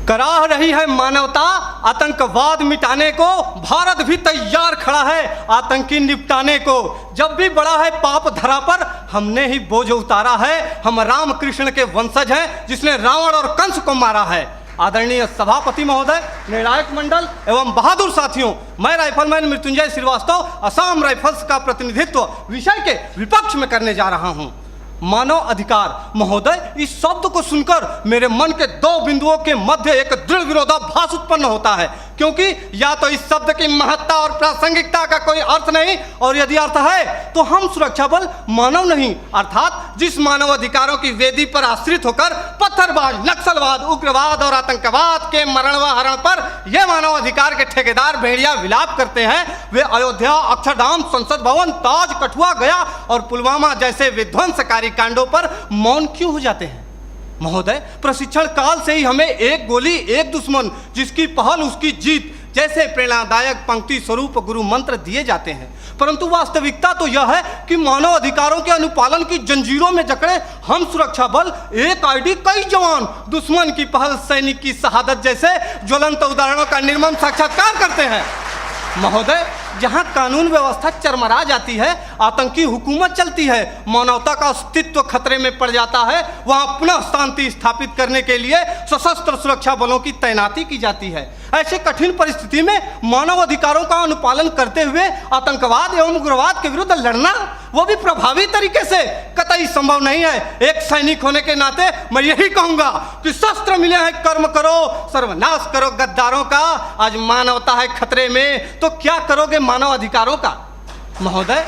कराह रही है मानवता आतंकवाद मिटाने को, भारत भी तैयार खड़ा है आतंकी निपटाने को। जब भी बड़ा है पाप धरा पर, हमने ही बोझ उतारा है। हम राम कृष्ण के वंशज हैं जिसने रावण और कंस को मारा है। आदरणीय सभापति महोदय, निर्णायक मंडल एवं बहादुर साथियों, मैं राइफलमैन मृत्युंजय श्रीवास्तव असम राइफल्स का प्रतिनिधित्व विषय के विपक्ष में करने जा रहा हूं। मानव अधिकार महोदय, इस शब्द को सुनकर मेरे मन के दो बिंदुओं के मध्य एक दृढ़ विरोधाभास उत्पन्न होता है, क्योंकि या तो इस शब्द की महत्ता और प्रासंगिकता का कोई अर्थ नहीं, और यदि अर्थ है तो हम सुरक्षा बल मानव नहीं, अर्थात जिस मानव अधिकारों की वेदी पर आश्रित होकर पत्थरबाज, नक्सलवाद, उग्रवाद और आतंकवाद के मरण व हरण पर यह मानव अधिकार के ठेकेदार भेड़िया विलाप करते हैं, वे अयोध्या, अक्षरधाम, संसद भवन, ताज, कठुआ, गया और पुलवामा जैसे विध्वंसकारी कांडों पर मौन क्यों हो जाते हैं? महोदय, प्रशिक्षण काल से ही हमें एक गोली एक दुश्मन, जिसकी पहल उसकी जीत जैसे प्रेरणादायक पंक्ति स्वरूप गुरु मंत्र दिए जाते हैं, परंतु वास्तविकता तो यह है कि मानव अधिकारों के अनुपालन की जंजीरों में जकड़े हम सुरक्षा बल एक आईडी कई जवान, दुश्मन की पहल सैनिक की शहादत जैसे ज्वलंत उदाहरणों का निर्मम साक्षात्कार करते हैं। महोदय, जहां कानून व्यवस्था चरमरा जाती है, आतंकी हुकूमत चलती है, मानवता का अस्तित्व खतरे में पड़ जाता है, वहां पुनः शांति स्थापित करने के लिए सशस्त्र सुरक्षा बलों की तैनाती की जाती है। ऐसे कठिन परिस्थिति में मानव अधिकारों का अनुपालन करते हुए आतंकवाद एवं उग्रवाद के विरुद्ध लड़ना, वो भी प्रभावी तरीके से, कतई संभव नहीं है। एक सैनिक होने के नाते मैं यही कहूंगा कि शस्त्र मिले हैं, कर्म करो, सर्वनाश करो गद्दारों का। आज मानवता है खतरे में, तो क्या करोगे मानव अधिकारों का? महोदय,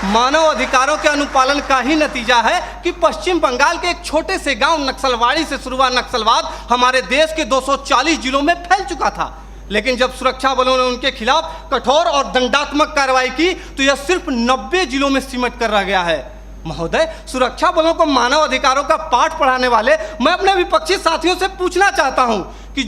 मानव अधिकारों के अनुपालन का ही नतीजा है कि पश्चिम बंगाल के एक छोटे से गांव नक्सलवाड़ी से शुरू हुआ नक्सलवाद हमारे देश के 240 जिलों में फैल चुका था, लेकिन जब सुरक्षा बलों ने उनके खिलाफ कठोर और दंडात्मक कार्रवाई की तो यह सिर्फ 90 जिलों में सिमट कर रह गया है। महोदय, सुरक्षा बलों को मानव अधिकारों का पाठ पढ़ाने वाले मैं अपने विपक्षी साथियों से पूछना चाहता हूं कि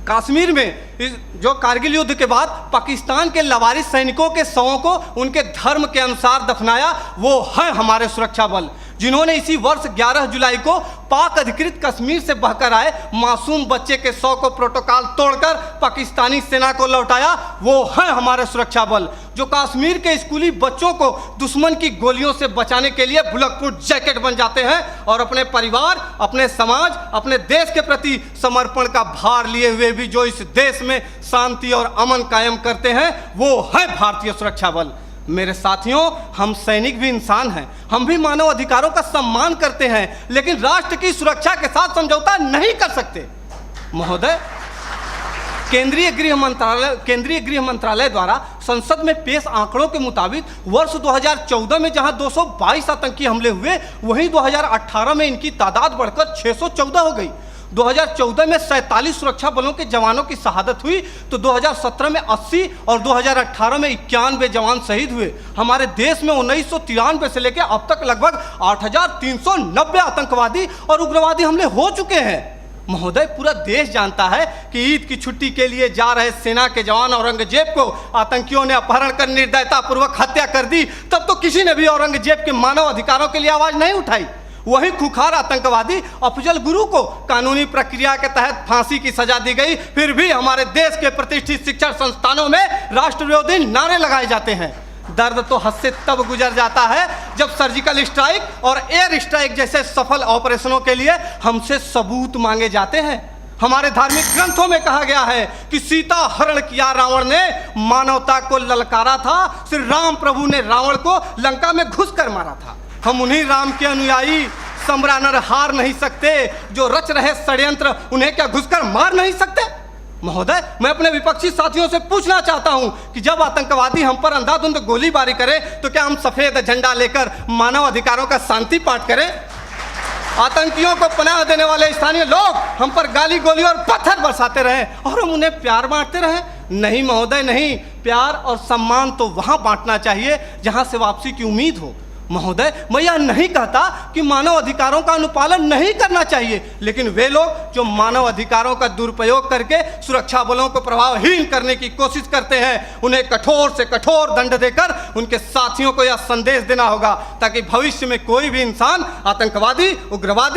कश्मीर में जो कारगिल युद्ध के बाद पाकिस्तान के लवारिस सैनिकों के शवों को उनके धर्म के अनुसार दफनाया, वो है हमारे सुरक्षा बल, जिन्होंने इसी वर्ष 11 जुलाई को पाक अधिकृत कश्मीर से बहकर आए मासूम बच्चे के शव को प्रोटोकॉल तोड़कर पाकिस्तानी सेना को लौटाया, वो है हमारे सुरक्षा बल, जो कश्मीर के स्कूली बच्चों को दुश्मन की गोलियों से बचाने के लिए बुलेट प्रूफ जैकेट बन जाते हैं और अपने परिवार, अपने समाज, अपने देश के प्रति समर्पण का भार लिए हुए भी जो इस देश में शांति और अमन कायम करते हैं, वो है भारतीय सुरक्षा बल। मेरे साथियों, हम सैनिक भी इंसान हैं, हम भी मानव अधिकारों का सम्मान करते हैं, लेकिन राष्ट्र की सुरक्षा के साथ समझौता नहीं कर सकते। महोदय, केंद्रीय गृह मंत्रालय द्वारा संसद में पेश आंकड़ों के मुताबिक वर्ष 2014 में जहां 222 आतंकी हमले हुए, वहीं 2018 में इनकी तादाद बढ़कर 614 हो गई। 2014 में 47 सुरक्षा बलों के जवानों की शहादत हुई तो 2017 में 80 और 2018 में 91 जवान शहीद हुए। हमारे देश में 1993 से लेकर अब तक लगभग 8390 आतंकवादी और उग्रवादी हमले हो चुके हैं। महोदय, पूरा देश जानता है कि ईद की छुट्टी के लिए जा रहे सेना के जवान औरंगजेब को आतंकियों ने अपहरण कर निर्दयतापूर्वक हत्या कर दी, तब तो किसी ने भी औरंगजेब के मानव अधिकारों के लिए आवाज नहीं उठाई। वही खुखार आतंकवादी अफजल गुरु को कानूनी प्रक्रिया के तहत फांसी की सजा दी गई, फिर भी हमारे देश के प्रतिष्ठित शिक्षण संस्थानों में राष्ट्र विरोधी नारे लगाए जाते हैं। दर्द तो हद से तब गुजर जाता है जब सर्जिकल स्ट्राइक और एयर स्ट्राइक जैसे सफल ऑपरेशनों के लिए हमसे सबूत मांगे जाते हैं। हमारे धार्मिक ग्रंथों में कहा गया है कि सीता हरण किया रावण ने, मानवता को ललकारा था, श्री राम प्रभु ने रावण को लंका में घुसकर मारा था। हम उन्हीं राम के अनुयायी, सम्रानर हार नहीं सकते, जो रच रहे षड्यंत्र उन्हें क्या घुसकर मार नहीं सकते? महोदय, मैं अपने विपक्षी साथियों से पूछना चाहता हूं कि जब आतंकवादी हम पर अंधाधुंध गोलीबारी करें तो क्या हम सफेद झंडा लेकर मानव अधिकारों का शांति पाठ करें? आतंकियों को पनाह देने वाले स्थानीय लोग हम पर गाली गोली और पत्थर बरसाते रहे और हम उन्हें प्यार बांटते रहे? नहीं महोदय, नहीं। प्यार और सम्मान तो वहां बांटना चाहिए जहां से वापसी की उम्मीद हो। महोदय, मैं यह नहीं कहता कि मानव अधिकारों का अनुपालन नहीं करना चाहिए, लेकिन वे लोग जो मानव अधिकारों का दुरुपयोग करके सुरक्षा बलों को प्रभावहीन करने की कोशिश करते हैं, उन्हें कठोर से कठोर दंड देकर उनके साथियों को यह संदेश देना होगा ताकि भविष्य में कोई भी इंसान आतंकवादी, उग्रवादी